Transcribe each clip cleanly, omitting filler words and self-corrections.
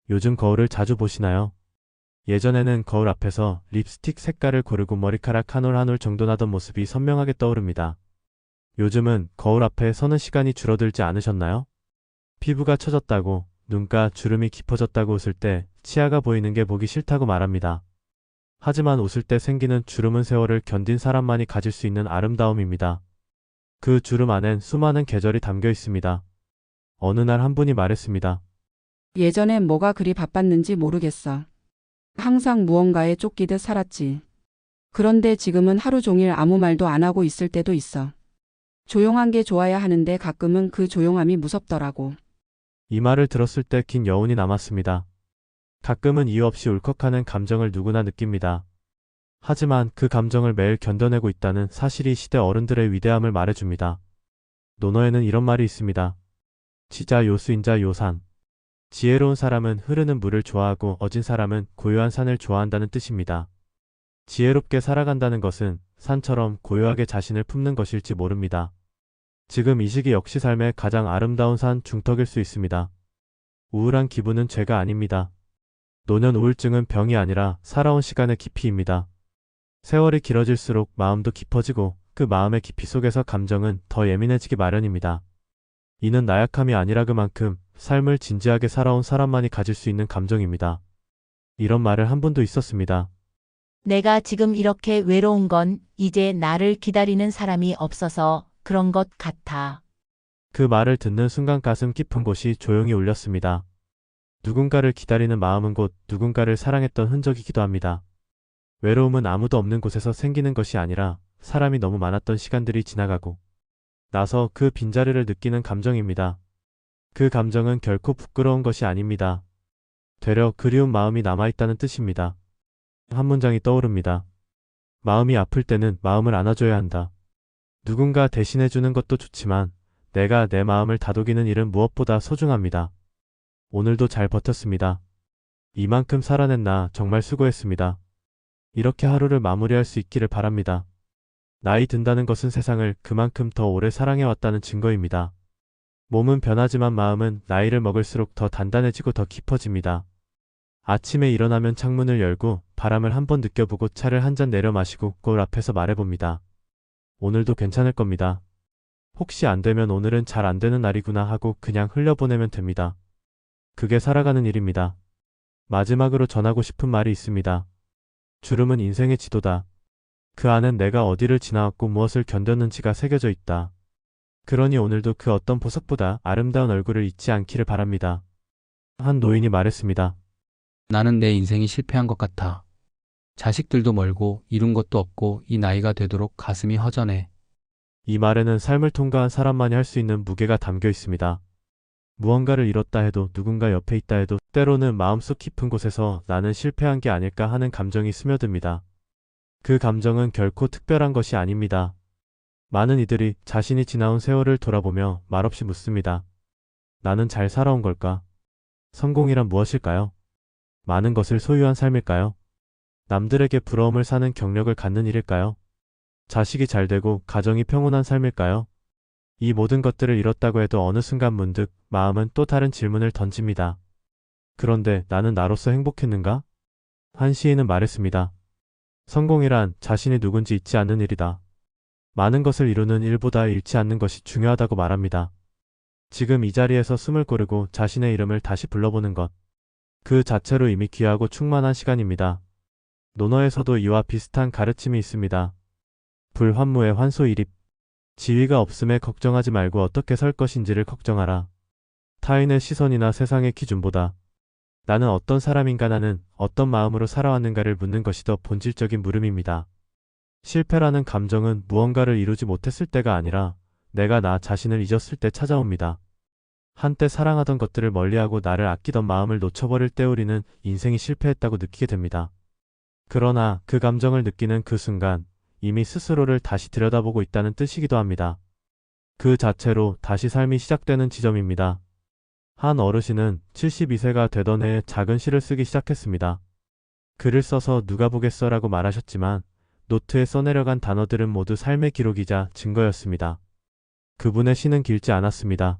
요즘 거울을 자주 보시나요? 예전에는 거울 앞에서 립스틱 색깔을 고르고 머리카락 한 올 한 올 정돈하던 모습이 선명하게 떠오릅니다. 요즘은 거울 앞에 서는 시간이 줄어들지 않으셨나요? 피부가 처졌다고, 눈가 주름이 깊어졌다고 웃을 때 치아가 보이는 게 보기 싫다고 말합니다. 하지만 웃을 때 생기는 주름은 세월을 견딘 사람만이 가질 수 있는 아름다움입니다. 그 주름 안엔 수많은 계절이 담겨 있습니다. 어느 날 한 분이 말했습니다. 예전엔 뭐가 그리 바빴는지 모르겠어. 항상 무언가에 쫓기듯 살았지. 그런데 지금은 하루 종일 아무 말도 안 하고 있을 때도 있어. 조용한 게 좋아야 하는데 가끔은 그 조용함이 무섭더라고. 이 말을 들었을 때 긴 여운이 남았습니다. 가끔은 이유 없이 울컥하는 감정을 누구나 느낍니다. 하지만 그 감정을 매일 견뎌내고 있다는 사실이 시대 어른들의 위대함을 말해줍니다. 논어에는 이런 말이 있습니다. 지자 요수인자 요산. 지혜로운 사람은 흐르는 물을 좋아하고 어진 사람은 고요한 산을 좋아한다는 뜻입니다. 지혜롭게 살아간다는 것은 산처럼 고요하게 자신을 품는 것일지 모릅니다. 지금 이 시기 역시 삶의 가장 아름다운 산 중턱일 수 있습니다. 우울한 기분은 죄가 아닙니다. 노년 우울증은 병이 아니라 살아온 시간의 깊이입니다. 세월이 길어질수록 마음도 깊어지고 그 마음의 깊이 속에서 감정은 더 예민해지기 마련입니다. 이는 나약함이 아니라 그만큼 삶을 진지하게 살아온 사람만이 가질 수 있는 감정입니다. 이런 말을 한 분도 있었습니다. 내가 지금 이렇게 외로운 건 이제 나를 기다리는 사람이 없어서 그런 것 같아. 그 말을 듣는 순간 가슴 깊은 곳이 조용히 울렸습니다. 누군가를 기다리는 마음은 곧 누군가를 사랑했던 흔적이기도 합니다. 외로움은 아무도 없는 곳에서 생기는 것이 아니라 사람이 너무 많았던 시간들이 지나가고 나서 그 빈자리를 느끼는 감정입니다. 그 감정은 결코 부끄러운 것이 아닙니다. 되려 그리운 마음이 남아있다는 뜻입니다. 한 문장이 떠오릅니다. 마음이 아플 때는 마음을 안아줘야 한다. 누군가 대신해주는 것도 좋지만 내가 내 마음을 다독이는 일은 무엇보다 소중합니다. 오늘도 잘 버텼습니다. 이만큼 살아냈나 정말 수고했습니다. 이렇게 하루를 마무리할 수 있기를 바랍니다. 나이 든다는 것은 세상을 그만큼 더 오래 사랑해왔다는 증거입니다. 몸은 변하지만 마음은 나이를 먹을수록 더 단단해지고 더 깊어집니다. 아침에 일어나면 창문을 열고 바람을 한번 느껴보고 차를 한 잔 내려 마시고 거울 앞에서 말해봅니다. 오늘도 괜찮을 겁니다. 혹시 안 되면 오늘은 잘 안 되는 날이구나 하고 그냥 흘려보내면 됩니다. 그게 살아가는 일입니다. 마지막으로 전하고 싶은 말이 있습니다. 주름은 인생의 지도다. 그 안엔 내가 어디를 지나왔고 무엇을 견뎠는지가 새겨져 있다. 그러니 오늘도 그 어떤 보석보다 아름다운 얼굴을 잊지 않기를 바랍니다. 한 노인이 말했습니다. 나는 내 인생이 실패한 것 같아. 자식들도 멀고 이룬 것도 없고 이 나이가 되도록 가슴이 허전해. 이 말에는 삶을 통과한 사람만이 할 수 있는 무게가 담겨 있습니다. 무언가를 잃었다 해도 누군가 옆에 있다 해도 때로는 마음속 깊은 곳에서 나는 실패한 게 아닐까 하는 감정이 스며듭니다. 그 감정은 결코 특별한 것이 아닙니다. 많은 이들이 자신이 지나온 세월을 돌아보며 말없이 묻습니다. 나는 잘 살아온 걸까? 성공이란 무엇일까요? 많은 것을 소유한 삶일까요? 남들에게 부러움을 사는 경력을 갖는 일일까요? 자식이 잘 되고 가정이 평온한 삶일까요? 이 모든 것들을 잃었다고 해도 어느 순간 문득 마음은 또 다른 질문을 던집니다. 그런데 나는 나로서 행복했는가? 한 시인은 말했습니다. 성공이란 자신이 누군지 잊지 않는 일이다. 많은 것을 이루는 일보다 잃지 않는 것이 중요하다고 말합니다. 지금 이 자리에서 숨을 고르고 자신의 이름을 다시 불러보는 것. 그 자체로 이미 귀하고 충만한 시간입니다. 논어에서도 이와 비슷한 가르침이 있습니다. 불환무의 환소일입. 지위가 없음에 걱정하지 말고 어떻게 살 것인지를 걱정하라. 타인의 시선이나 세상의 기준보다 나는 어떤 사람인가 나는 어떤 마음으로 살아왔는가를 묻는 것이 더 본질적인 물음입니다. 실패라는 감정은 무언가를 이루지 못했을 때가 아니라 내가 나 자신을 잊었을 때 찾아옵니다. 한때 사랑하던 것들을 멀리하고 나를 아끼던 마음을 놓쳐버릴 때 우리는 인생이 실패했다고 느끼게 됩니다. 그러나 그 감정을 느끼는 그 순간 이미 스스로를 다시 들여다보고 있다는 뜻이기도 합니다. 그 자체로 다시 삶이 시작되는 지점입니다. 한 어르신은 72세가 되던 해에 작은 시를 쓰기 시작했습니다. 글을 써서 누가 보겠어라고 말하셨지만 노트에 써내려간 단어들은 모두 삶의 기록이자 증거였습니다. 그분의 시는 길지 않았습니다.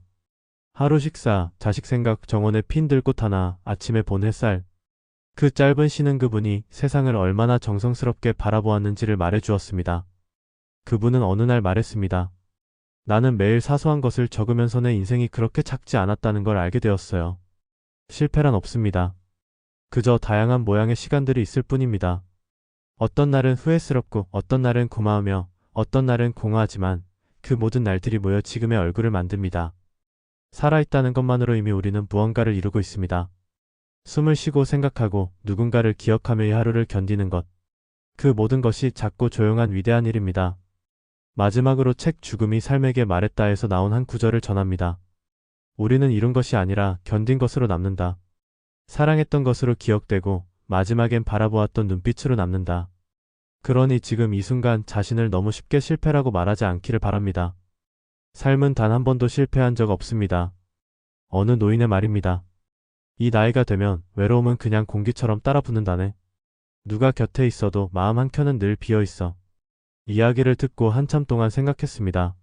하루 식사, 자식 생각, 정원에 핀 들꽃 하나, 아침에 본 햇살. 그 짧은 쉬는 그분이 세상을 얼마나 정성스럽게 바라보았는지를 말해 주었습니다. 그분은 어느 날 말했습니다. 나는 매일 사소한 것을 적으면서 내 인생이 그렇게 작지 않았다는 걸 알게 되었어요. 실패란 없습니다. 그저 다양한 모양의 시간들이 있을 뿐입니다. 어떤 날은 후회스럽고 어떤 날은 고마우며 어떤 날은 공허하지만 그 모든 날들이 모여 지금의 얼굴을 만듭니다. 살아있다는 것만으로 이미 우리는 무언가를 이루고 있습니다. 숨을 쉬고 생각하고 누군가를 기억하며 이 하루를 견디는 것. 그 모든 것이 작고 조용한 위대한 일입니다. 마지막으로 책 죽음이 삶에게 말했다에서 나온 한 구절을 전합니다. 우리는 이룬 것이 아니라 견딘 것으로 남는다. 사랑했던 것으로 기억되고 마지막엔 바라보았던 눈빛으로 남는다. 그러니 지금 이 순간 자신을 너무 쉽게 실패라고 말하지 않기를 바랍니다. 삶은 단 한 번도 실패한 적 없습니다. 어느 노인의 말입니다. 이 나이가 되면 외로움은 그냥 공기처럼 따라 붙는다네. 누가 곁에 있어도 마음 한켠은 늘 비어 있어. 이야기를 듣고 한참 동안 생각했습니다.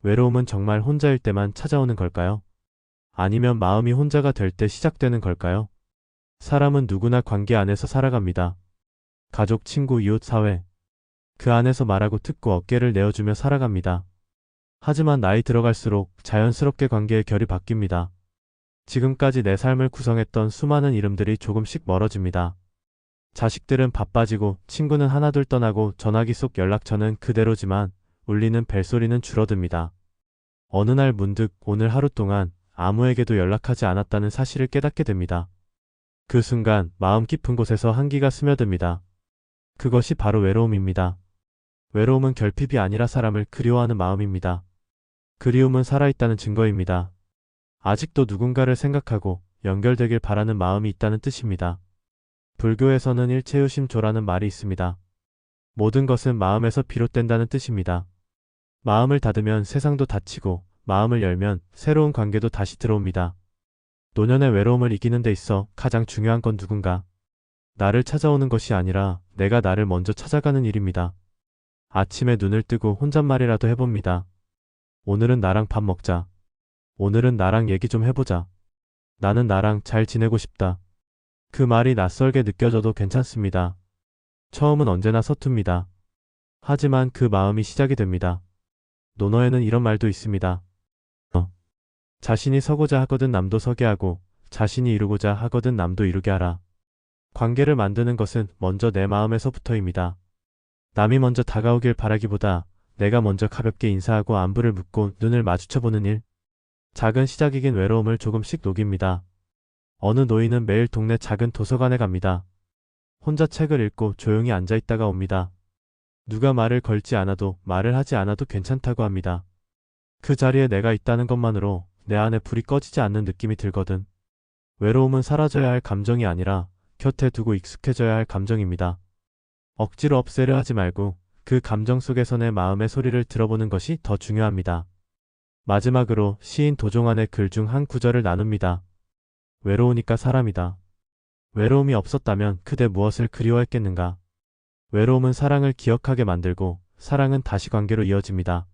외로움은 정말 혼자일 때만 찾아오는 걸까요? 아니면 마음이 혼자가 될 때 시작되는 걸까요? 사람은 누구나 관계 안에서 살아갑니다. 가족, 친구, 이웃, 사회. 그 안에서 말하고 듣고 어깨를 내어주며 살아갑니다. 하지만 나이 들어갈수록 자연스럽게 관계의 결이 바뀝니다. 지금까지 내 삶을 구성했던 수많은 이름들이 조금씩 멀어집니다. 자식들은 바빠지고 친구는 하나둘 떠나고 전화기 속 연락처는 그대로지만 울리는 벨소리는 줄어듭니다. 어느 날 문득 오늘 하루 동안 아무에게도 연락하지 않았다는 사실을 깨닫게 됩니다. 그 순간 마음 깊은 곳에서 한기가 스며듭니다. 그것이 바로 외로움입니다. 외로움은 결핍이 아니라 사람을 그리워하는 마음입니다. 그리움은 살아있다는 증거입니다. 아직도 누군가를 생각하고 연결되길 바라는 마음이 있다는 뜻입니다. 불교에서는 일체유심조라는 말이 있습니다. 모든 것은 마음에서 비롯된다는 뜻입니다. 마음을 닫으면 세상도 닫히고 마음을 열면 새로운 관계도 다시 들어옵니다. 노년의 외로움을 이기는 데 있어 가장 중요한 건 누군가 나를 찾아오는 것이 아니라 내가 나를 먼저 찾아가는 일입니다. 아침에 눈을 뜨고 혼잣말이라도 해봅니다. 오늘은 나랑 밥 먹자. 오늘은 나랑 얘기 좀 해보자. 나는 나랑 잘 지내고 싶다. 그 말이 낯설게 느껴져도 괜찮습니다. 처음은 언제나 서툽니다. 하지만 그 마음이 시작이 됩니다. 논어에는 이런 말도 있습니다. 자신이 서고자 하거든 남도 서게 하고 자신이 이루고자 하거든 남도 이루게 하라. 관계를 만드는 것은 먼저 내 마음에서부터입니다. 남이 먼저 다가오길 바라기보다 내가 먼저 가볍게 인사하고 안부를 묻고 눈을 마주쳐보는 일. 작은 시작이긴 외로움을 조금씩 녹입니다. 어느 노인은 매일 동네 작은 도서관에 갑니다. 혼자 책을 읽고 조용히 앉아있다가 옵니다. 누가 말을 걸지 않아도 말을 하지 않아도 괜찮다고 합니다. 그 자리에 내가 있다는 것만으로 내 안에 불이 꺼지지 않는 느낌이 들거든. 외로움은 사라져야 할 감정이 아니라 곁에 두고 익숙해져야 할 감정입니다. 억지로 없애려 하지 말고 그 감정 속에서 내 마음의 소리를 들어보는 것이 더 중요합니다. 마지막으로 시인 도종환의 글 중 한 구절을 나눕니다. 외로우니까 사람이다. 외로움이 없었다면 그대 무엇을 그리워했겠는가. 외로움은 사랑을 기억하게 만들고 사랑은 다시 관계로 이어집니다.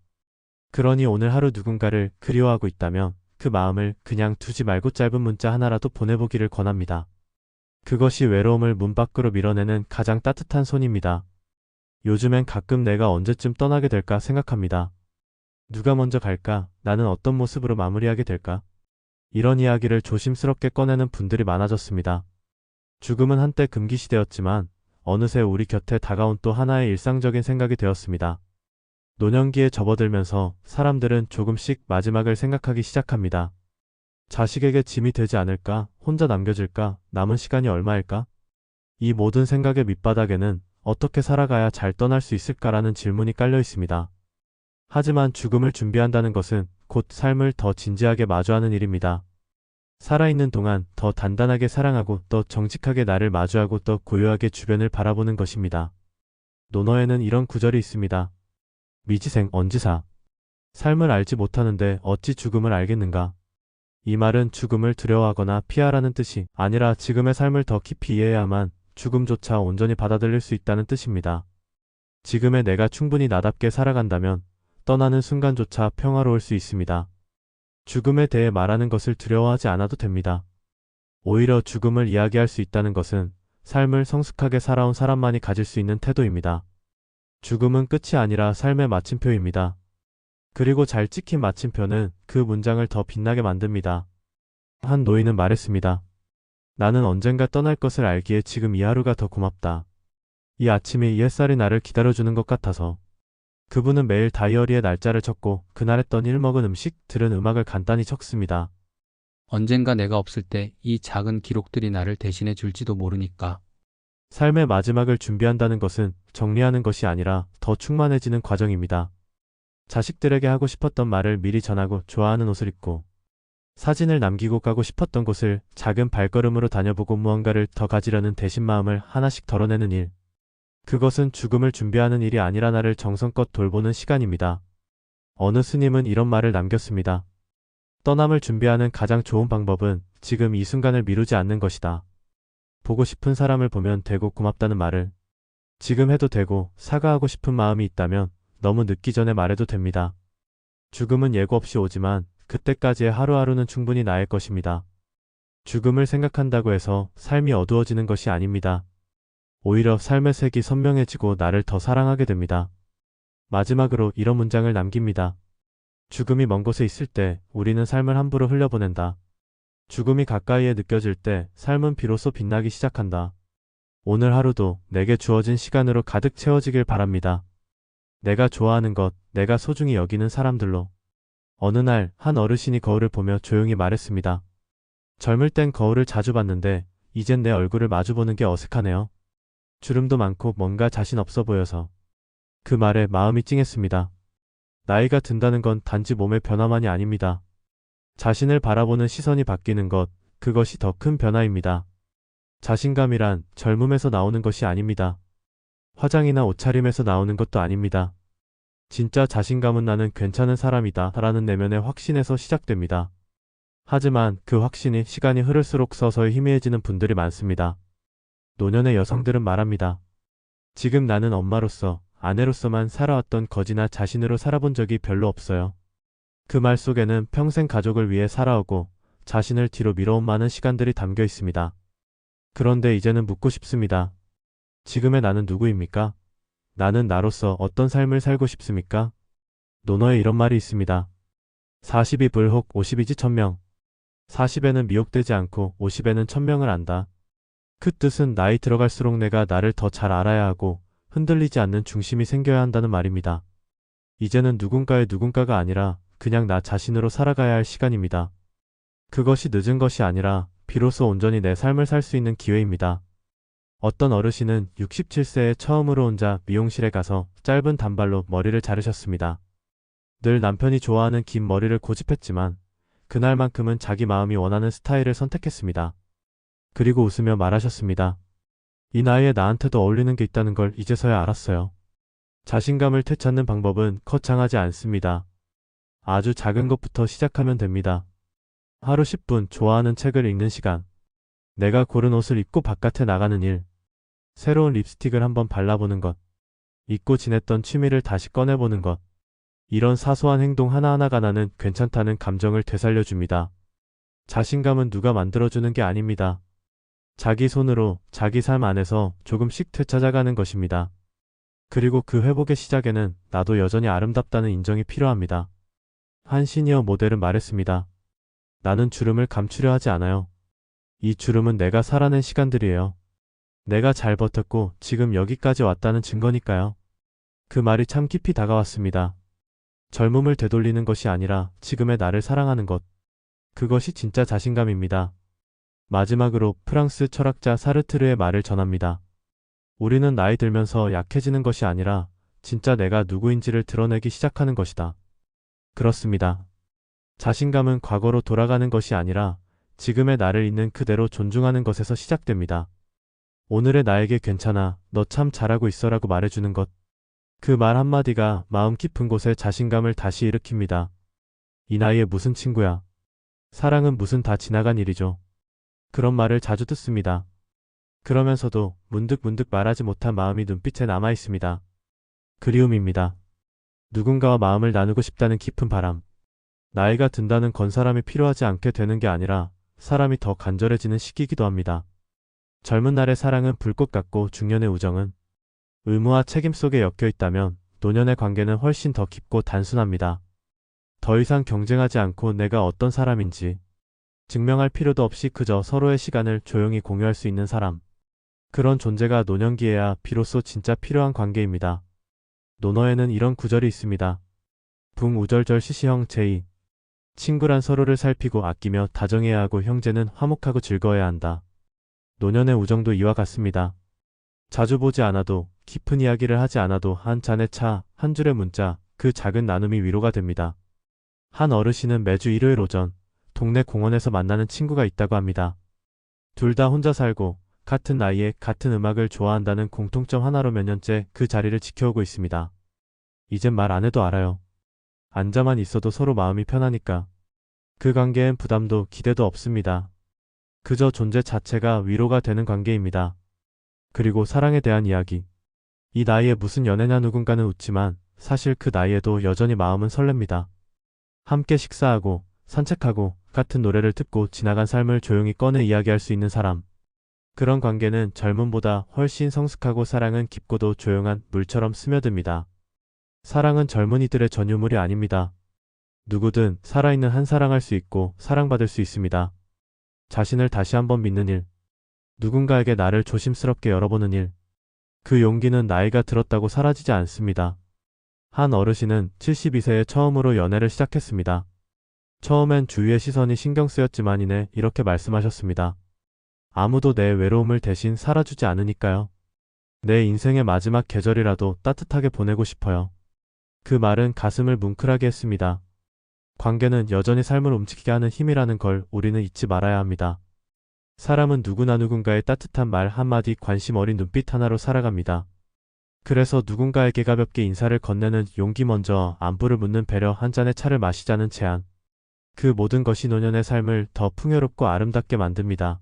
그러니 오늘 하루 누군가를 그리워하고 있다면 그 마음을 그냥 두지 말고 짧은 문자 하나라도 보내보기를 권합니다. 그것이 외로움을 문 밖으로 밀어내는 가장 따뜻한 손입니다. 요즘엔 가끔 내가 언제쯤 떠나게 될까 생각합니다. 누가 먼저 갈까? 나는 어떤 모습으로 마무리하게 될까? 이런 이야기를 조심스럽게 꺼내는 분들이 많아졌습니다. 죽음은 한때 금기시되었지만 어느새 우리 곁에 다가온 또 하나의 일상적인 생각이 되었습니다. 노년기에 접어들면서 사람들은 조금씩 마지막을 생각하기 시작합니다. 자식에게 짐이 되지 않을까? 혼자 남겨질까? 남은 시간이 얼마일까? 이 모든 생각의 밑바닥에는 어떻게 살아가야 잘 떠날 수 있을까라는 질문이 깔려 있습니다. 하지만 죽음을 준비한다는 것은 곧 삶을 더 진지하게 마주하는 일입니다. 살아있는 동안 더 단단하게 사랑하고 더 정직하게 나를 마주하고 더 고요하게 주변을 바라보는 것입니다. 논어에는 이런 구절이 있습니다. 미지생 언지사. 삶을 알지 못하는데 어찌 죽음을 알겠는가. 이 말은 죽음을 두려워하거나 피하라는 뜻이 아니라 지금의 삶을 더 깊이 이해해야만 죽음조차 온전히 받아들일 수 있다는 뜻입니다. 지금의 내가 충분히 나답게 살아간다면 떠나는 순간조차 평화로울 수 있습니다. 죽음에 대해 말하는 것을 두려워하지 않아도 됩니다. 오히려 죽음을 이야기할 수 있다는 것은 삶을 성숙하게 살아온 사람만이 가질 수 있는 태도입니다. 죽음은 끝이 아니라 삶의 마침표입니다. 그리고 잘 찍힌 마침표는 그 문장을 더 빛나게 만듭니다. 한 노인은 말했습니다. 나는 언젠가 떠날 것을 알기에 지금 이 하루가 더 고맙다. 이 아침에 이 햇살이 나를 기다려주는 것 같아서. 그분은 매일 다이어리에 날짜를 적고 그날 했던 일, 먹은 음식, 들은 음악을 간단히 적습니다. 언젠가 내가 없을 때 이 작은 기록들이 나를 대신해 줄지도 모르니까. 삶의 마지막을 준비한다는 것은 정리하는 것이 아니라 더 충만해지는 과정입니다. 자식들에게 하고 싶었던 말을 미리 전하고 좋아하는 옷을 입고 사진을 남기고 가고 싶었던 곳을 작은 발걸음으로 다녀보고 무언가를 더 가지려는 대신 마음을 하나씩 덜어내는 일. 그것은 죽음을 준비하는 일이 아니라 나를 정성껏 돌보는 시간입니다. 어느 스님은 이런 말을 남겼습니다. 떠남을 준비하는 가장 좋은 방법은 지금 이 순간을 미루지 않는 것이다. 보고 싶은 사람을 보면 되고 고맙다는 말을 지금 해도 되고 사과하고 싶은 마음이 있다면 너무 늦기 전에 말해도 됩니다. 죽음은 예고 없이 오지만 그때까지의 하루하루는 충분히 나을 것입니다. 죽음을 생각한다고 해서 삶이 어두워지는 것이 아닙니다. 오히려 삶의 색이 선명해지고 나를 더 사랑하게 됩니다. 마지막으로 이런 문장을 남깁니다. 죽음이 먼 곳에 있을 때 우리는 삶을 함부로 흘려보낸다. 죽음이 가까이에 느껴질 때 삶은 비로소 빛나기 시작한다. 오늘 하루도 내게 주어진 시간으로 가득 채워지길 바랍니다. 내가 좋아하는 것, 내가 소중히 여기는 사람들로. 어느 날 한 어르신이 거울을 보며 조용히 말했습니다. 젊을 땐 거울을 자주 봤는데 이젠 내 얼굴을 마주보는 게 어색하네요. 주름도 많고 뭔가 자신 없어 보여서. 그 말에 마음이 찡했습니다. 나이가 든다는 건 단지 몸의 변화만이 아닙니다. 자신을 바라보는 시선이 바뀌는 것, 그것이 더 큰 변화입니다. 자신감이란 젊음에서 나오는 것이 아닙니다. 화장이나 옷차림에서 나오는 것도 아닙니다. 진짜 자신감은 나는 괜찮은 사람이다 라는 내면의 확신에서 시작됩니다. 하지만 그 확신이 시간이 흐를수록 서서히 희미해지는 분들이 많습니다. 노년의 여성들은 말합니다. 지금 나는 엄마로서, 아내로서만 살아왔던 거지나 자신으로 살아본 적이 별로 없어요. 그 말 속에는 평생 가족을 위해 살아오고 자신을 뒤로 밀어온 많은 시간들이 담겨 있습니다. 그런데 이제는 묻고 싶습니다. 지금의 나는 누구입니까? 나는 나로서 어떤 삶을 살고 싶습니까? 논어에 이런 말이 있습니다. 40이 불혹 50이지 천명. 40에는 미혹되지 않고 50에는 천명을 안다. 그 뜻은 나이 들어갈수록 내가 나를 더 잘 알아야 하고 흔들리지 않는 중심이 생겨야 한다는 말입니다. 이제는 누군가의 누군가가 아니라 그냥 나 자신으로 살아가야 할 시간입니다. 그것이 늦은 것이 아니라 비로소 온전히 내 삶을 살 수 있는 기회입니다. 어떤 어르신은 67세에 처음으로 혼자 미용실에 가서 짧은 단발로 머리를 자르셨습니다. 늘 남편이 좋아하는 긴 머리를 고집했지만 그날만큼은 자기 마음이 원하는 스타일을 선택했습니다. 그리고 웃으며 말하셨습니다. 이 나이에 나한테도 어울리는 게 있다는 걸 이제서야 알았어요. 자신감을 되찾는 방법은 거창하지 않습니다. 아주 작은 것부터 시작하면 됩니다. 하루 10분 좋아하는 책을 읽는 시간, 내가 고른 옷을 입고 바깥에 나가는 일, 새로운 립스틱을 한번 발라보는 것, 잊고 지냈던 취미를 다시 꺼내보는 것, 이런 사소한 행동 하나하나가 나는 괜찮다는 감정을 되살려줍니다. 자신감은 누가 만들어주는 게 아닙니다. 자기 손으로 자기 삶 안에서 조금씩 되찾아가는 것입니다. 그리고 그 회복의 시작에는 나도 여전히 아름답다는 인정이 필요합니다. 한 시니어 모델은 말했습니다. 나는 주름을 감추려 하지 않아요. 이 주름은 내가 살아낸 시간들이에요. 내가 잘 버텼고 지금 여기까지 왔다는 증거니까요. 그 말이 참 깊이 다가왔습니다. 젊음을 되돌리는 것이 아니라 지금의 나를 사랑하는 것. 그것이 진짜 자신감입니다. 마지막으로 프랑스 철학자 사르트르의 말을 전합니다. 우리는 나이 들면서 약해지는 것이 아니라 진짜 내가 누구인지를 드러내기 시작하는 것이다. 그렇습니다. 자신감은 과거로 돌아가는 것이 아니라 지금의 나를 있는 그대로 존중하는 것에서 시작됩니다. 오늘의 나에게 괜찮아, 너 참 잘하고 있어라고 말해주는 것. 그 말 한마디가 마음 깊은 곳에 자신감을 다시 일으킵니다. 이 나이에 무슨 친구야. 사랑은 무슨 다 지나간 일이죠. 그런 말을 자주 듣습니다. 그러면서도 문득 말하지 못한 마음이 눈빛에 남아 있습니다. 그리움입니다. 누군가와 마음을 나누고 싶다는 깊은 바람. 나이가 든다는 건 사람이 필요하지 않게 되는 게 아니라 사람이 더 간절해지는 시기이기도 합니다. 젊은 날의 사랑은 불꽃 같고 중년의 우정은 의무와 책임 속에 엮여 있다면 노년의 관계는 훨씬 더 깊고 단순합니다. 더 이상 경쟁하지 않고 내가 어떤 사람인지 증명할 필요도 없이 그저 서로의 시간을 조용히 공유할 수 있는 사람. 그런 존재가 노년기에야 비로소 진짜 필요한 관계입니다. 논어에는 이런 구절이 있습니다. 붕우절절 시시형 제이. 친구란 서로를 살피고 아끼며 다정해야 하고 형제는 화목하고 즐거워야 한다. 노년의 우정도 이와 같습니다. 자주 보지 않아도 깊은 이야기를 하지 않아도 한 잔의 차, 한 줄의 문자, 그 작은 나눔이 위로가 됩니다. 한 어르신은 매주 일요일 오전 동네 공원에서 만나는 친구가 있다고 합니다. 둘 다 혼자 살고 같은 나이에 같은 음악을 좋아한다는 공통점 하나로 몇 년째 그 자리를 지켜오고 있습니다. 이젠 말 안 해도 알아요. 앉아만 있어도 서로 마음이 편하니까. 그 관계엔 부담도 기대도 없습니다. 그저 존재 자체가 위로가 되는 관계입니다. 그리고 사랑에 대한 이야기. 이 나이에 무슨 연애냐 누군가는 웃지만 사실 그 나이에도 여전히 마음은 설렙니다. 함께 식사하고 산책하고 같은 노래를 듣고 지나간 삶을 조용히 꺼내 이야기할 수 있는 사람. 그런 관계는 젊음보다 훨씬 성숙하고 사랑은 깊고도 조용한 물처럼 스며듭니다. 사랑은 젊은이들의 전유물이 아닙니다. 누구든 살아있는 한 사랑할 수 있고 사랑받을 수 있습니다. 자신을 다시 한번 믿는 일. 누군가에게 나를 조심스럽게 열어보는 일. 그 용기는 나이가 들었다고 사라지지 않습니다. 한 어르신은 72세에 처음으로 연애를 시작했습니다. 처음엔 주위의 시선이 신경 쓰였지만 이내 이렇게 말씀하셨습니다. 아무도 내 외로움을 대신 살아주지 않으니까요. 내 인생의 마지막 계절이라도 따뜻하게 보내고 싶어요. 그 말은 가슴을 뭉클하게 했습니다. 관계는 여전히 삶을 움직이게 하는 힘이라는 걸 우리는 잊지 말아야 합니다. 사람은 누구나 누군가의 따뜻한 말 한마디, 관심 어린 눈빛 하나로 살아갑니다. 그래서 누군가에게 가볍게 인사를 건네는 용기, 먼저 안부를 묻는 배려, 한 잔의 차를 마시자는 제안. 그 모든 것이 노년의 삶을 더 풍요롭고 아름답게 만듭니다.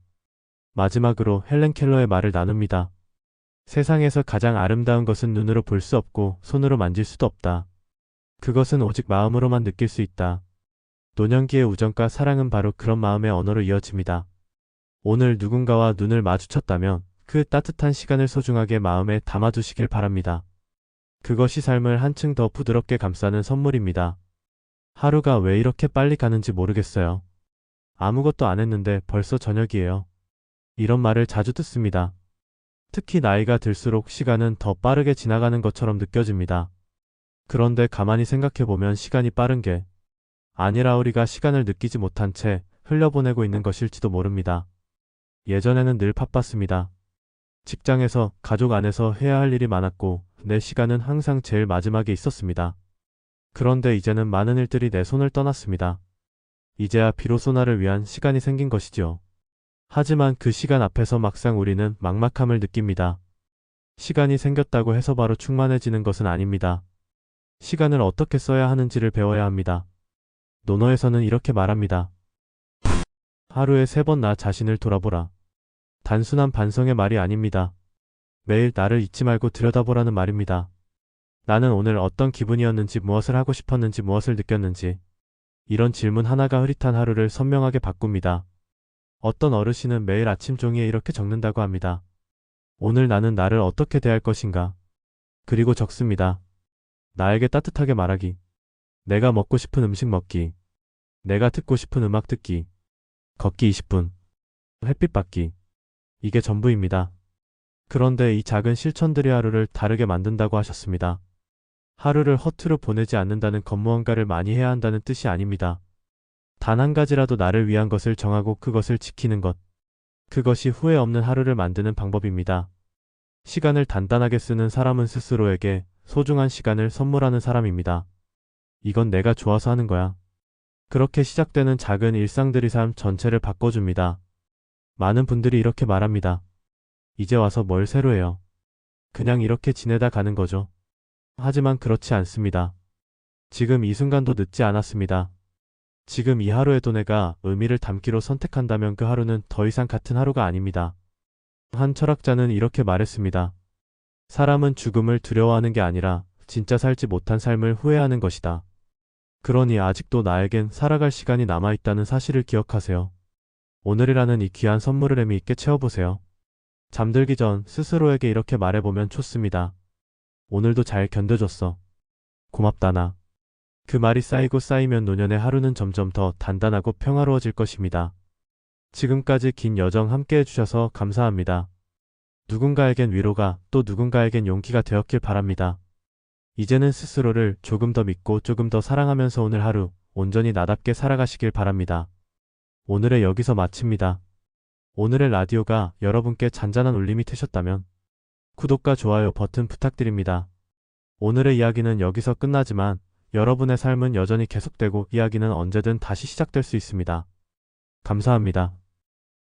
마지막으로 헬렌 켈러의 말을 나눕니다. 세상에서 가장 아름다운 것은 눈으로 볼 수 없고 손으로 만질 수도 없다. 그것은 오직 마음으로만 느낄 수 있다. 노년기의 우정과 사랑은 바로 그런 마음의 언어로 이어집니다. 오늘 누군가와 눈을 마주쳤다면 그 따뜻한 시간을 소중하게 마음에 담아두시길 바랍니다. 그것이 삶을 한층 더 부드럽게 감싸는 선물입니다. 하루가 왜 이렇게 빨리 가는지 모르겠어요. 아무것도 안 했는데 벌써 저녁이에요. 이런 말을 자주 듣습니다. 특히 나이가 들수록 시간은 더 빠르게 지나가는 것처럼 느껴집니다. 그런데 가만히 생각해보면 시간이 빠른 게 아니라 우리가 시간을 느끼지 못한 채 흘려보내고 있는 것일지도 모릅니다. 예전에는 늘 바빴습니다. 직장에서, 가족 안에서 해야 할 일이 많았고 내 시간은 항상 제일 마지막에 있었습니다. 그런데 이제는 많은 일들이 내 손을 떠났습니다. 이제야 비로소 나를 위한 시간이 생긴 것이지요. 하지만 그 시간 앞에서 막상 우리는 막막함을 느낍니다. 시간이 생겼다고 해서 바로 충만해지는 것은 아닙니다. 시간을 어떻게 써야 하는지를 배워야 합니다. 논어에서는 이렇게 말합니다. 하루에 3번 나 자신을 돌아보라. 단순한 반성의 말이 아닙니다. 매일 나를 잊지 말고 들여다보라는 말입니다. 나는 오늘 어떤 기분이었는지, 무엇을 하고 싶었는지, 무엇을 느꼈는지. 이런 질문 하나가 흐릿한 하루를 선명하게 바꿉니다. 어떤 어르신은 매일 아침 종이에 이렇게 적는다고 합니다. 오늘 나는 나를 어떻게 대할 것인가. 그리고 적습니다. 나에게 따뜻하게 말하기. 내가 먹고 싶은 음식 먹기. 내가 듣고 싶은 음악 듣기. 걷기 20분. 햇빛 받기. 이게 전부입니다. 그런데 이 작은 실천들이 하루를 다르게 만든다고 하셨습니다. 하루를 허투루 보내지 않는다는 건 무언가를 많이 해야 한다는 뜻이 아닙니다. 단 한 가지라도 나를 위한 것을 정하고 그것을 지키는 것. 그것이 후회 없는 하루를 만드는 방법입니다. 시간을 단단하게 쓰는 사람은 스스로에게 소중한 시간을 선물하는 사람입니다. 이건 내가 좋아서 하는 거야. 그렇게 시작되는 작은 일상들이 삶 전체를 바꿔줍니다. 많은 분들이 이렇게 말합니다. 이제 와서 뭘 새로 해요. 그냥 이렇게 지내다 가는 거죠. 하지만 그렇지 않습니다. 지금 이 순간도 늦지 않았습니다. 지금 이 하루에도 내가 의미를 담기로 선택한다면 그 하루는 더 이상 같은 하루가 아닙니다. 한 철학자는 이렇게 말했습니다. 사람은 죽음을 두려워하는 게 아니라 진짜 살지 못한 삶을 후회하는 것이다. 그러니 아직도 나에겐 살아갈 시간이 남아있다는 사실을 기억하세요. 오늘이라는 이 귀한 선물을 의미 있게 채워보세요. 잠들기 전 스스로에게 이렇게 말해보면 좋습니다. 오늘도 잘 견뎌줬어. 고맙다 나. 그 말이 쌓이고 쌓이면 노년의 하루는 점점 더 단단하고 평화로워질 것입니다. 지금까지 긴 여정 함께 해주셔서 감사합니다. 누군가에겐 위로가 또 누군가에겐 용기가 되었길 바랍니다. 이제는 스스로를 조금 더 믿고 조금 더 사랑하면서 오늘 하루 온전히 나답게 살아가시길 바랍니다. 오늘의 여기서 마칩니다. 오늘의 라디오가 여러분께 잔잔한 울림이 되셨다면 구독과 좋아요 버튼 부탁드립니다. 오늘의 이야기는 여기서 끝나지만 여러분의 삶은 여전히 계속되고 이야기는 언제든 다시 시작될 수 있습니다. 감사합니다.